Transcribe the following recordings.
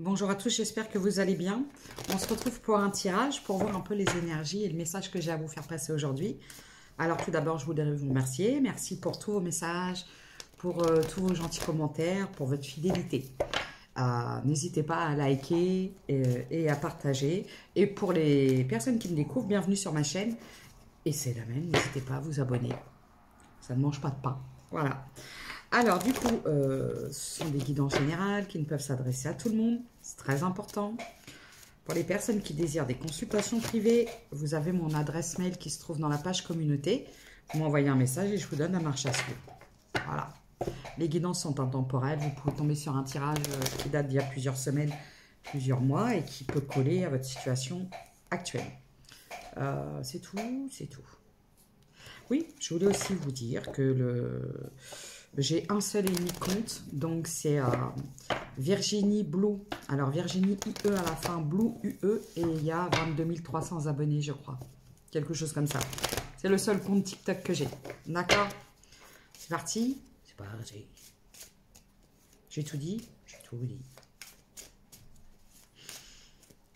Bonjour à tous, j'espère que vous allez bien. On se retrouve pour un tirage pour voir un peu les énergies et le message que j'ai à vous faire passer aujourd'hui. Alors tout d'abord, je voudrais vous remercier. Merci pour tous vos messages, pour tous vos gentils commentaires, pour votre fidélité. N'hésitez pas à liker et à partager. Et pour les personnes qui me découvrent, bienvenue sur ma chaîne. Et c'est la même, n'hésitez pas à vous abonner. Ça ne mange pas de pain. Voilà. Alors, du coup, ce sont des guidances générales qui ne peuvent s'adresser à tout le monde. C'est très important. Pour les personnes qui désirent des consultations privées, vous avez mon adresse mail qui se trouve dans la page communauté. Vous m'envoyez un message et je vous donne la marche à suivre. Voilà. Les guidances sont intemporelles. Vous pouvez tomber sur un tirage qui date d'il y a plusieurs semaines, plusieurs mois et qui peut coller à votre situation actuelle. C'est tout, c'est tout. Oui, je voulais aussi vous dire que j'ai un seul et unique compte, donc c'est Virginie Blue. Alors Virginie IE à la fin, Blue UE, et il y a 22 300 abonnés, je crois. Quelque chose comme ça. C'est le seul compte TikTok que j'ai. D'accord? C'est parti. C'est parti. J'ai tout dit. J'ai tout dit.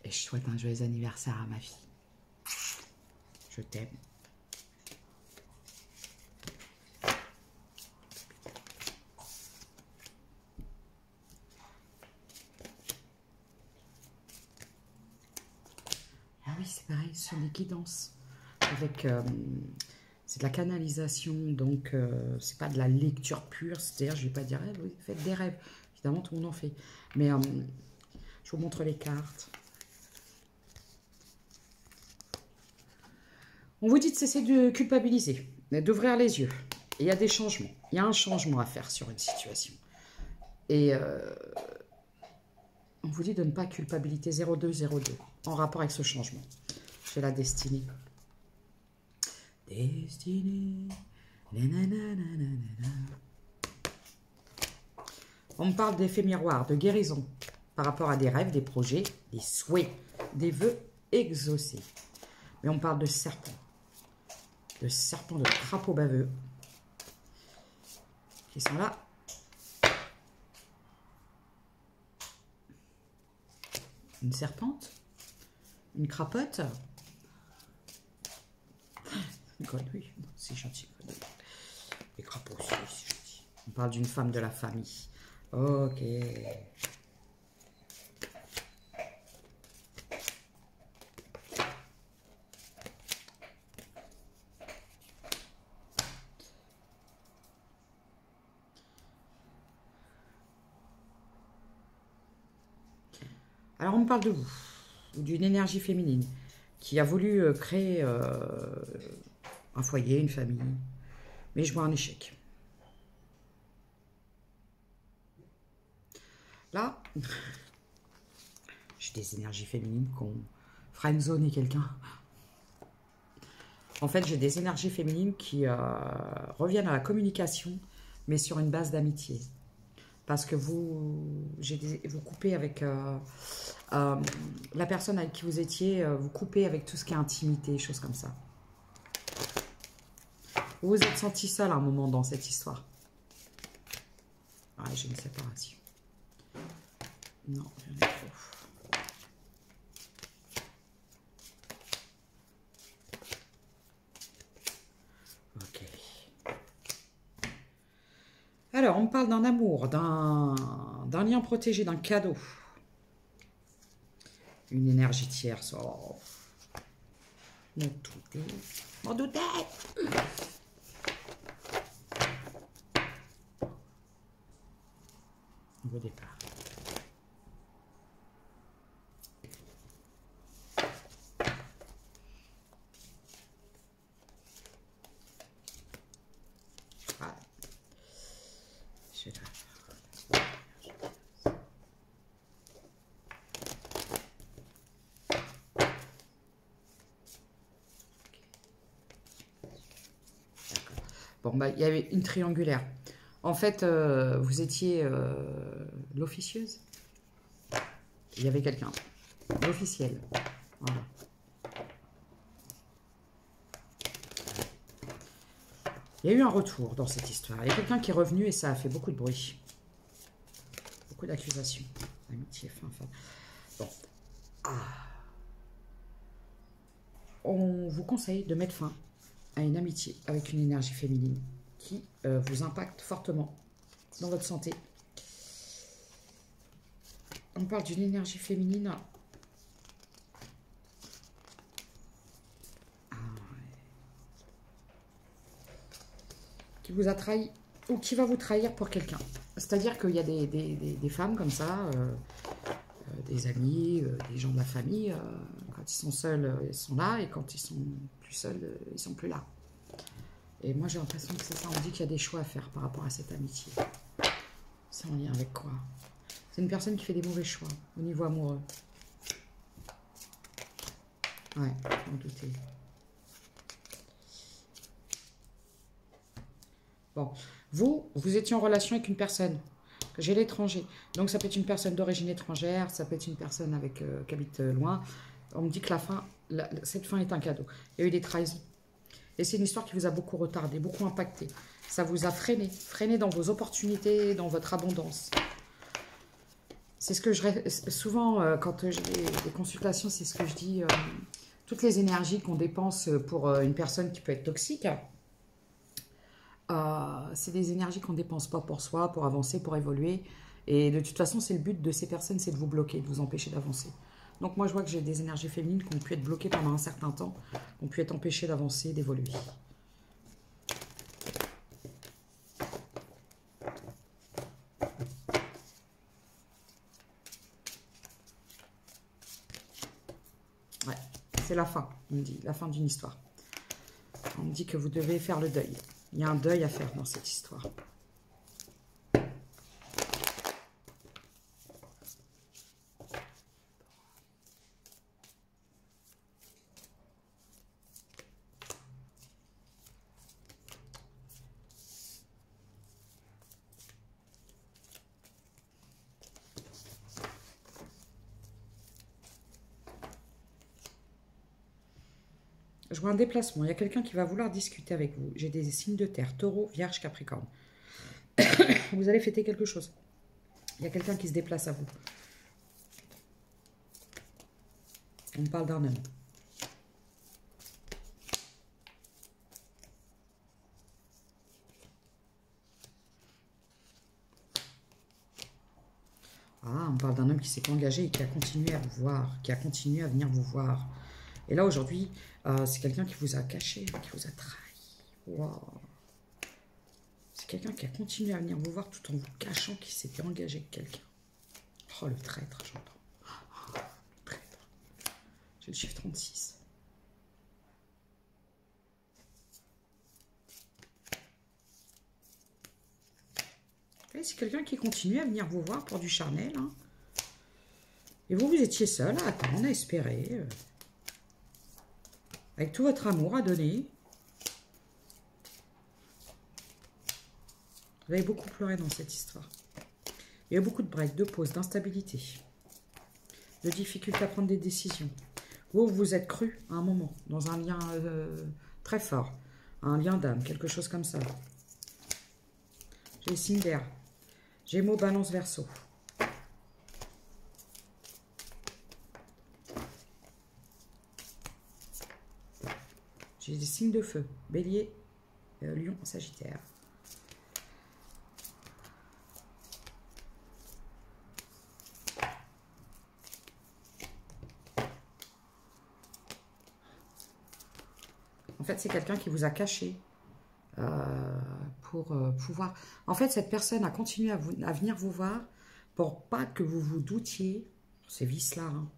Et je souhaite un joyeux anniversaire à ma fille. Je t'aime. Ah oui, c'est pareil, ce sont des guidances. Avec, c'est de la canalisation, donc c'est pas de la lecture pure. C'est-à-dire, je vais pas dire, oui, faites des rêves. Évidemment, tout le monde en fait. Mais je vous montre les cartes. On vous dit de cesser de culpabiliser, d'ouvrir les yeux. Et il y a des changements. Il y a un changement à faire sur une situation. Et on vous dit de ne pas culpabiliser 0202 en rapport avec ce changement. J'ai la destinée. Destinée. On me parle d'effet miroir, de guérison par rapport à des rêves, des projets, des souhaits, des vœux exaucés. Mais on parle de serpents, de crapauds baveux qui sont là. Une serpente, une crapote, une grenouille, c'est gentil, grenouille. Les crapauds aussi, c'est gentil. On parle d'une femme de la famille. Ok. Alors, on me parle de vous, d'une énergie féminine qui a voulu créer un foyer, une famille, mais je vois un échec. Là, j'ai des énergies féminines qui ont friendzone quelqu'un. En fait, j'ai des énergies féminines qui reviennent à la communication, mais sur une base d'amitié. Parce que vous coupez avec la personne avec qui vous étiez, vous coupez avec tout ce qui est intimité, choses comme ça. Vous vous êtes senti seul à un moment dans cette histoire. Ah, j'ai une séparation. Non, j'en ai trop. Ok. Alors, on me parle d'un amour, d'un lien protégé, d'un cadeau. Une énergie tierce. Oh. Mon douté. Mon douté. Au départ. Voilà. Je vais bon, bah, il y avait une triangulaire. En fait, vous étiez l'officieuse. Il y avait quelqu'un. L'officiel. Voilà. Il y a eu un retour dans cette histoire. Il y a quelqu'un qui est revenu et ça a fait beaucoup de bruit. Beaucoup d'accusations. Amitié, fin. Bon. On vous conseille de mettre fin à une amitié avec une énergie féminine qui vous impacte fortement dans votre santé. On parle d'une énergie féminine qui vous a trahi ou qui va vous trahir pour quelqu'un. C'est-à-dire qu'il y a des femmes comme ça, des amis, des gens de la famille, quand ils sont seuls, ils sont là, et quand ils sont plus seuls, ils sont plus là. Et moi, j'ai l'impression que c'est ça. On dit qu'il y a des choix à faire par rapport à cette amitié. C'est en lien avec quoi? C'est une personne qui fait des mauvais choix au niveau amoureux. Ouais, je m'en doutais. Bon, vous étiez en relation avec une personne. J'ai l'étranger. Donc, ça peut être une personne d'origine étrangère, ça peut être une personne avec, qui habite loin. On me dit que cette fin est un cadeau. Il y a eu des trahisons. Et c'est une histoire qui vous a beaucoup retardé, beaucoup impacté. Ça vous a freiné dans vos opportunités, dans votre abondance. C'est ce que souvent, quand j'ai des consultations, c'est ce que je dis. Toutes les énergies qu'on dépense pour une personne qui peut être toxique, c'est des énergies qu'on ne dépense pas pour soi, pour avancer, pour évoluer. Et de toute façon, c'est le but de ces personnes, c'est de vous bloquer, de vous empêcher d'avancer. Donc moi, je vois que j'ai des énergies féminines qui ont pu être bloquées pendant un certain temps, qui ont pu être empêchées d'avancer, d'évoluer. Ouais, c'est la fin, on me dit, la fin d'une histoire. On me dit que vous devez faire le deuil. Il y a un deuil à faire dans cette histoire. Je vois un déplacement. Il y a quelqu'un qui va vouloir discuter avec vous. J'ai des signes de terre. Taureau, Vierge, Capricorne. Vous allez fêter quelque chose. Il y a quelqu'un qui se déplace à vous. On me parle d'un homme. Ah, on me parle d'un homme qui s'est engagé et qui a continué à vous voir, qui a continué à venir vous voir. Et là, aujourd'hui, c'est quelqu'un qui vous a caché, qui vous a trahi. Wow. C'est quelqu'un qui a continué à venir vous voir tout en vous cachant qu'il s'était engagé avec quelqu'un. Oh, le traître, j'entends. Oh, le traître. J'ai le chiffre 36. C'est quelqu'un qui continue à venir vous voir pour du charnel. Hein. Et vous étiez seul à attendre, à espérer. Avec tout votre amour à donner. Vous avez beaucoup pleuré dans cette histoire. Il y a beaucoup de breaks, de pauses, d'instabilité. De difficultés à prendre des décisions. Vous vous êtes cru à un moment, dans un lien très fort. Un lien d'âme, quelque chose comme ça. J'ai les signes d'air. Gémeaux, Balance, Verseau. J'ai des signes de feu. Bélier, Lion, Sagittaire. En fait, c'est quelqu'un qui vous a caché pour pouvoir... En fait, cette personne a continué à venir vous voir pour pas que vous vous doutiez, ces vices-là, hein,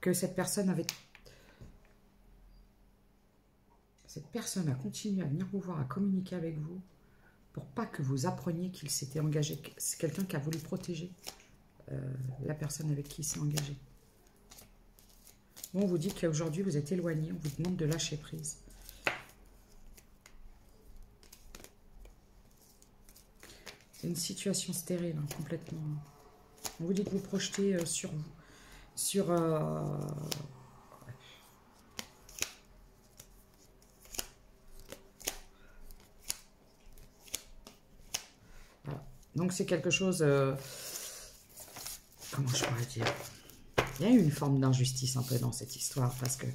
que cette personne avait... Cette personne a continué à venir vous voir, à communiquer avec vous, pour pas que vous appreniez qu'il s'était engagé. C'est quelqu'un qui a voulu protéger la personne avec qui il s'est engagé. Bon, on vous dit qu'aujourd'hui, vous êtes éloigné, on vous demande de lâcher prise. C'est une situation stérile, hein, complètement. On vous dit que vous projetez sur vous, sur... Voilà. Donc c'est quelque chose... comment je pourrais dire? Il y a eu une forme d'injustice un peu dans cette histoire, parce que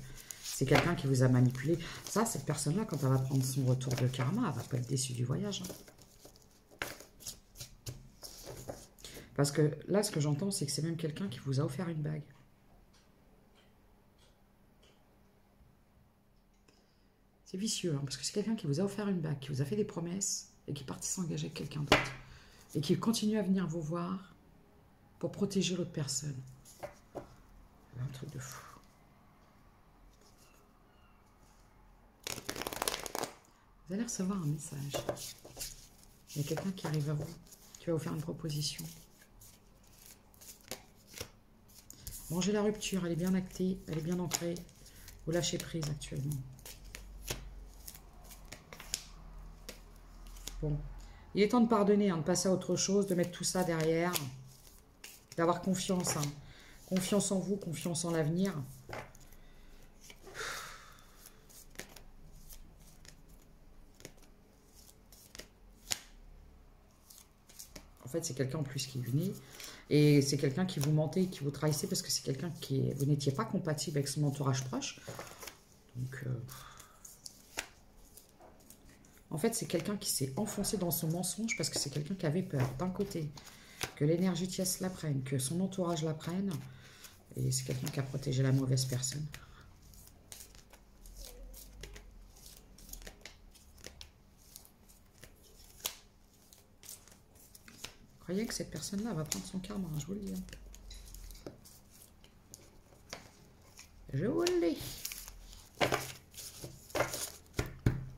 c'est quelqu'un qui vous a manipulé. Ça, cette personne-là, quand elle va prendre son retour de karma, elle va pas être déçue du voyage. Hein. Parce que là, ce que j'entends, c'est que c'est même quelqu'un qui vous a offert une bague. C'est vicieux, hein, parce que c'est quelqu'un qui vous a offert une bague, qui vous a fait des promesses, et qui est parti s'engager avec quelqu'un d'autre. Et qui continue à venir vous voir pour protéger l'autre personne. C'est un truc de fou. Vous allez recevoir un message. Il y a quelqu'un qui arrive à vous, qui va vous faire une proposition. Mangez la rupture, elle est bien actée, elle est bien ancrée. Vous lâchez prise actuellement. Bon, il est temps de pardonner, hein, de passer à autre chose, de mettre tout ça derrière, d'avoir confiance. Hein. Confiance en vous, confiance en l'avenir. En fait, c'est quelqu'un en plus qui venait. Et c'est quelqu'un qui vous mentait, qui vous trahissait, parce que c'est quelqu'un qui... Vous n'étiez pas compatible avec son entourage proche. Donc... En fait, c'est quelqu'un qui s'est enfoncé dans son mensonge parce que c'est quelqu'un qui avait peur, d'un côté, que l'énergie Thiès la prenne, que son entourage la prenne, et c'est quelqu'un qui a protégé la mauvaise personne. Croyez que cette personne-là va prendre son karma, je vous le dis. Je vous le dis.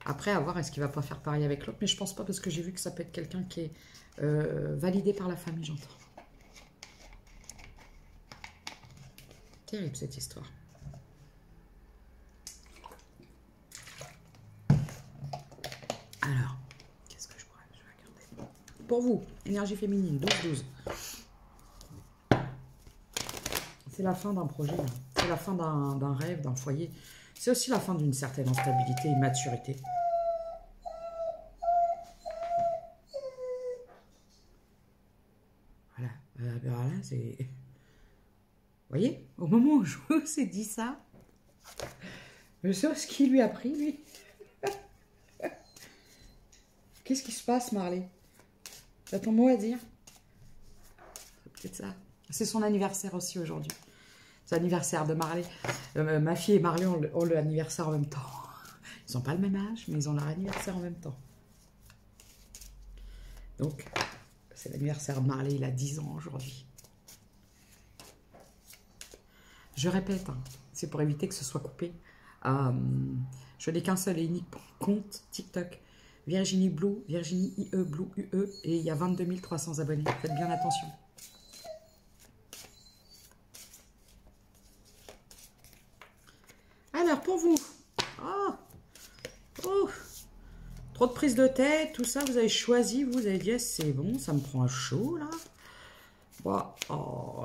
Après, à voir, est-ce qu'il va pas faire pareil avec l'autre, mais je pense pas, parce que j'ai vu que ça peut être quelqu'un qui est validé par la famille, j'entends. Terrible cette histoire. Alors, qu'est-ce que je vais regarder? Pour vous, énergie féminine, 12-12. C'est la fin d'un projet, hein. C'est la fin d'un rêve, d'un foyer. C'est aussi la fin d'une certaine instabilité et maturité. Voilà, voilà, c'est... Vous voyez, au moment où je vous ai dit ça, je sais ce qu'il lui a pris, lui. Qu'est-ce qui se passe, Marley? T'as ton mot à dire? C'est peut-être ça. C'est son anniversaire aussi aujourd'hui. C'est l'anniversaire de Marley. Ma fille et Marley ont l'anniversaire en même temps. Ils n'ont pas le même âge, mais ils ont leur anniversaire en même temps. Donc, c'est l'anniversaire de Marley, il a 10 ans aujourd'hui. Je répète, hein, c'est pour éviter que ce soit coupé. Je n'ai qu'un seul et unique compte TikTok. Virginie Blue, Virginie IE, Blue UE, et il y a 22 300 abonnés. Faites bien attention. Alors, pour vous, trop de prise de tête, tout ça, vous avez choisi, vous avez dit, c'est bon, ça me prend un chaud, là. Bon,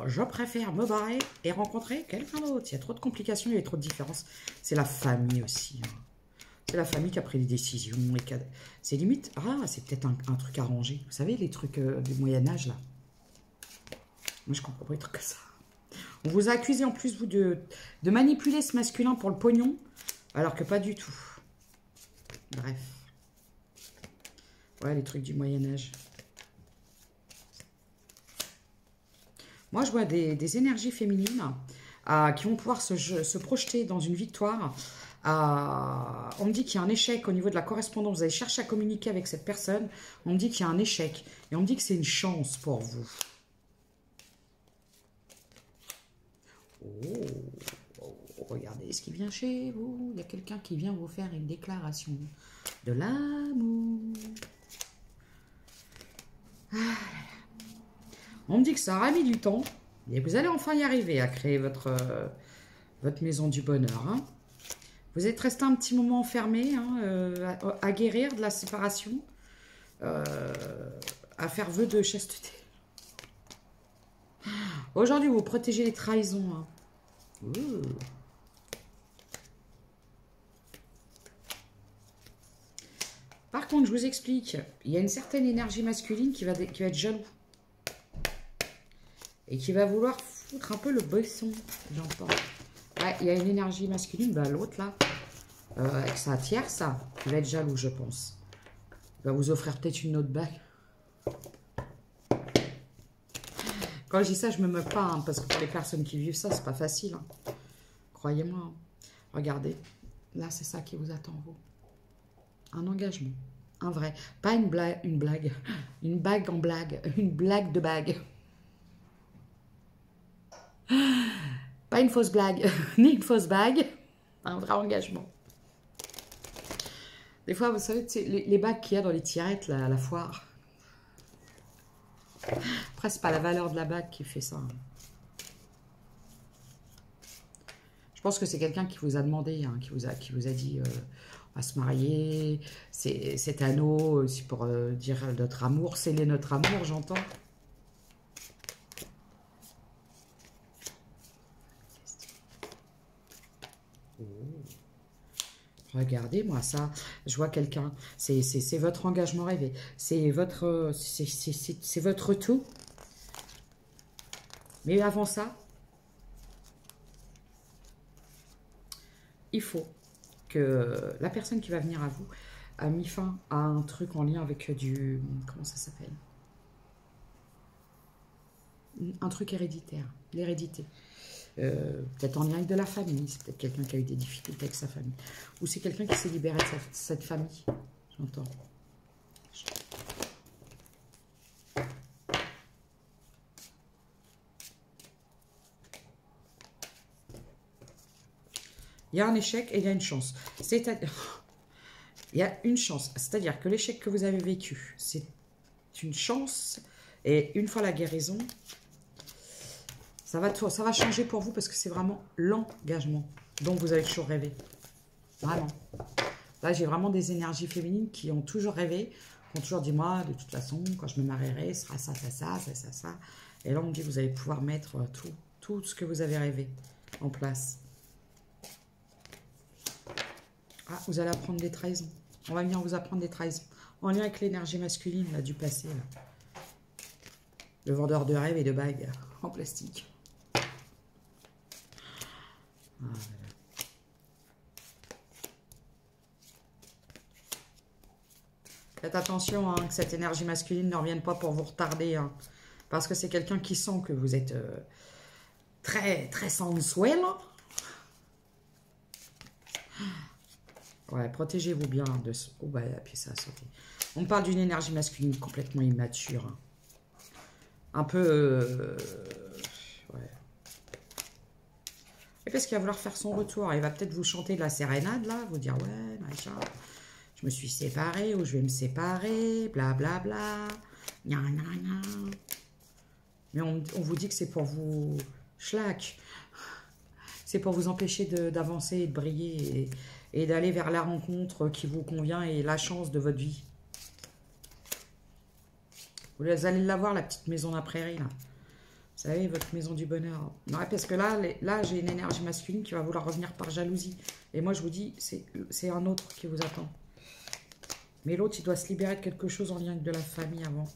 je préfère me barrer et rencontrer quelqu'un d'autre. Il y a trop de complications, il y a trop de différences. C'est la famille aussi. Hein. C'est la famille qui a pris les décisions. C'est limite, c'est peut-être un truc arrangé. Vous savez, les trucs du Moyen-Âge, là. Moi, je comprends pas les trucs comme ça. On vous a accusé en plus, vous, de manipuler ce masculin pour le pognon, alors que pas du tout. Bref. Ouais, les trucs du Moyen-Âge. Moi, je vois des énergies féminines qui vont pouvoir se projeter dans une victoire. On me dit qu'il y a un échec au niveau de la correspondance. Vous allez chercher à communiquer avec cette personne. On me dit qu'il y a un échec. Et on me dit que c'est une chance pour vous. Regardez ce qui vient chez vous. Il y a quelqu'un qui vient vous faire une déclaration de l'amour. On me dit que ça aura mis du temps. Et vous allez enfin y arriver à créer votre maison du bonheur. Hein. Vous êtes resté un petit moment enfermé, hein, à guérir de la séparation, à faire vœu de chasteté. Aujourd'hui, vous protégez les trahisons. Hein. Par contre, je vous explique, il y a une certaine énergie masculine qui va être jaloux. et qui va vouloir foutre un peu le besson, j'entends. Ouais, il y a une énergie masculine, bah, l'autre là, avec sa tierce, il va être jaloux, je pense. Il va vous offrir peut-être une autre bague. Quand je dis ça, je me moque pas, hein, parce que pour les personnes qui vivent ça, c'est pas facile. Hein. Croyez-moi. Hein. Regardez, là, c'est ça qui vous attend, vous. Un engagement, un vrai. Pas une blague, une bague en blague, une blague de bague. Pas une fausse blague, ni une fausse bague, un vrai engagement. Des fois, vous savez, les bagues qu'il y a dans les tirettes là, à la foire. Après, c'est pas la valeur de la bague qui fait ça. Hein. Je pense que c'est quelqu'un qui vous a demandé, hein, qui vous a dit on va se marier, cet anneau, c'est pour dire notre amour, sceller notre amour, j'entends. Regardez-moi ça, je vois quelqu'un, c'est votre engagement rêvé, c'est votre tout. Mais avant ça, il faut que la personne qui va venir à vous a mis fin à un truc en lien avec du... Comment ça s'appelle? Un truc héréditaire, l'hérédité. Peut-être en lien avec de la famille, c'est peut-être quelqu'un qui a eu des difficultés avec sa famille. Ou c'est quelqu'un qui s'est libéré de cette famille, j'entends. Il y a un échec et il y a une chance. C'est-à-dire... Il y a une chance. C'est-à-dire que l'échec que vous avez vécu, c'est une chance. Et une fois la guérison, ça va changer pour vous parce que c'est vraiment l'engagement dont vous avez toujours rêvé. Vraiment. Là, j'ai vraiment des énergies féminines qui ont toujours rêvé, qui ont toujours dit, moi, de toute façon, quand je me marierai, ce sera ça, ça, ça, ça, ça, ça. Et là, on me dit, vous allez pouvoir mettre tout ce que vous avez rêvé en place. Ah, vous allez apprendre des trahisons. On va venir vous apprendre des trahisons. En lien avec l'énergie masculine là, du passé. Là. Le vendeur de rêves et de bagues en plastique. Ah, voilà. Faites attention hein, que cette énergie masculine ne revienne pas pour vous retarder. Hein, parce que c'est quelqu'un qui sent que vous êtes très, très sensuel. Ouais, protégez-vous bien de ce... Oh, bah, puis ça a sauté. On parle d'une énergie masculine complètement immature. Hein. Un peu... ouais. Et parce qu'il va vouloir faire son retour. Il va peut-être vous chanter de la sérénade, là. Vous dire, ouais, machin. Je me suis séparée ou je vais me séparer. Blablabla. Bla, bla. Gna, gna, gna. Mais on vous dit que c'est pour vous... Schlack. C'est pour vous empêcher d'avancer et de briller et d'aller vers la rencontre qui vous convient et la chance de votre vie. Vous allez l'avoir, la petite maison d'un prairie, là. Vous savez, votre maison du bonheur. Ouais, parce que là j'ai une énergie masculine qui va vouloir revenir par jalousie. Et moi, je vous dis, c'est un autre qui vous attend. Mais l'autre, il doit se libérer de quelque chose en lien avec de la famille avant.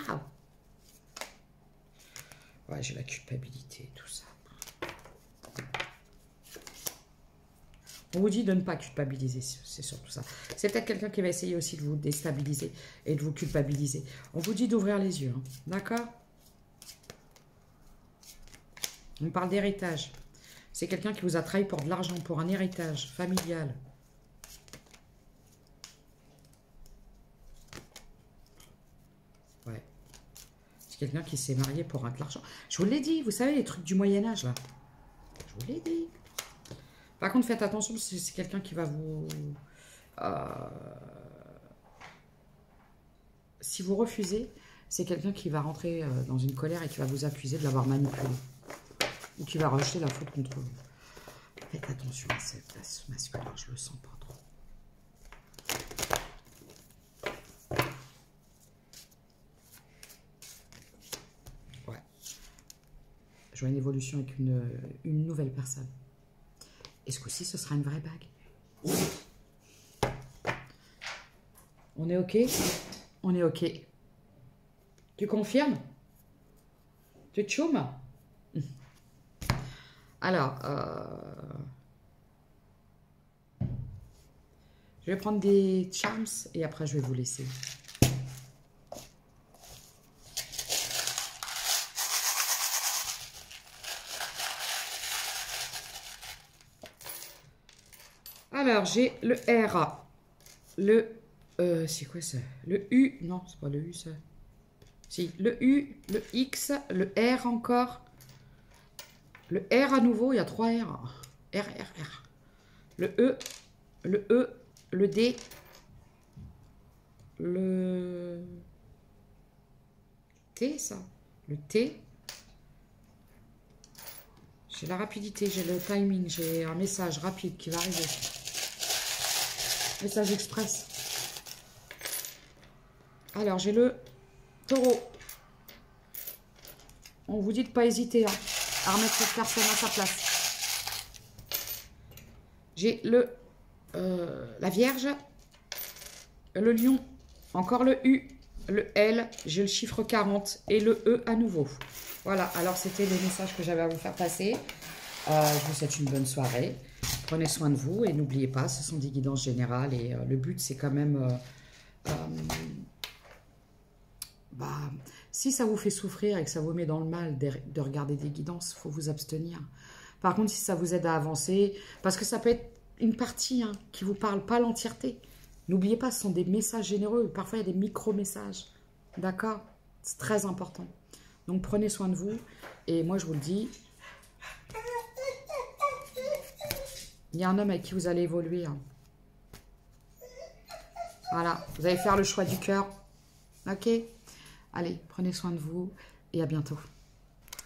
Ah! Ouais, j'ai la culpabilité, tout ça. On vous dit de ne pas culpabiliser, c'est surtout ça. C'est peut-être quelqu'un qui va essayer aussi de vous déstabiliser et de vous culpabiliser. On vous dit d'ouvrir les yeux, hein. D'accord? On parle d'héritage. C'est quelqu'un qui vous a trahi pour de l'argent, pour un héritage familial. Ouais. C'est quelqu'un qui s'est marié pour de l'argent. Je vous l'ai dit, vous savez, les trucs du Moyen-Âge, là. Je vous l'ai dit. Par contre, faites attention, c'est quelqu'un qui va vous... si vous refusez, c'est quelqu'un qui va rentrer dans une colère et qui va vous accuser de l'avoir manipulé. Ou qui va rejeter la faute contre vous. Faites attention à cette place masculine, je le sens pas trop. Ouais. Je vois une évolution avec une nouvelle personne. Et ce coup-ci, ce sera une vraie bague. On est OK? On est OK. Tu confirmes? Tu tchoumes? Alors, je vais prendre des charms et après je vais vous laisser. Alors, j'ai le R, c'est quoi ça? Le U, non, c'est pas le U ça. Si, le U, le X, le R encore. Le R à nouveau, il y a 3 R. R, R, R. Le E, le D, le T, ça. Le T. J'ai la rapidité, j'ai le timing, j'ai un message rapide qui va arriver. Message express. Alors, j'ai le taureau. On vous dit de ne pas hésiter hein, à remettre cette personne à sa place. J'ai la Vierge, le lion, encore le U, le L, j'ai le chiffre 40 et le E à nouveau. Voilà, alors c'était les messages que j'avais à vous faire passer. Je vous souhaite une bonne soirée. Prenez soin de vous et n'oubliez pas, ce sont des guidances générales et le but c'est quand même... si ça vous fait souffrir et que ça vous met dans le mal de regarder des guidances, il faut vous abstenir. Par contre, si ça vous aide à avancer, parce que ça peut être une partie hein, qui ne vous parle pas l'entièreté. N'oubliez pas, ce sont des messages généreux. Parfois, il y a des micro-messages. D'accord? C'est très important. Donc, prenez soin de vous. Et moi, je vous le dis, il y a un homme avec qui vous allez évoluer. Hein. Voilà, vous allez faire le choix du cœur. Ok? Allez, prenez soin de vous et à bientôt.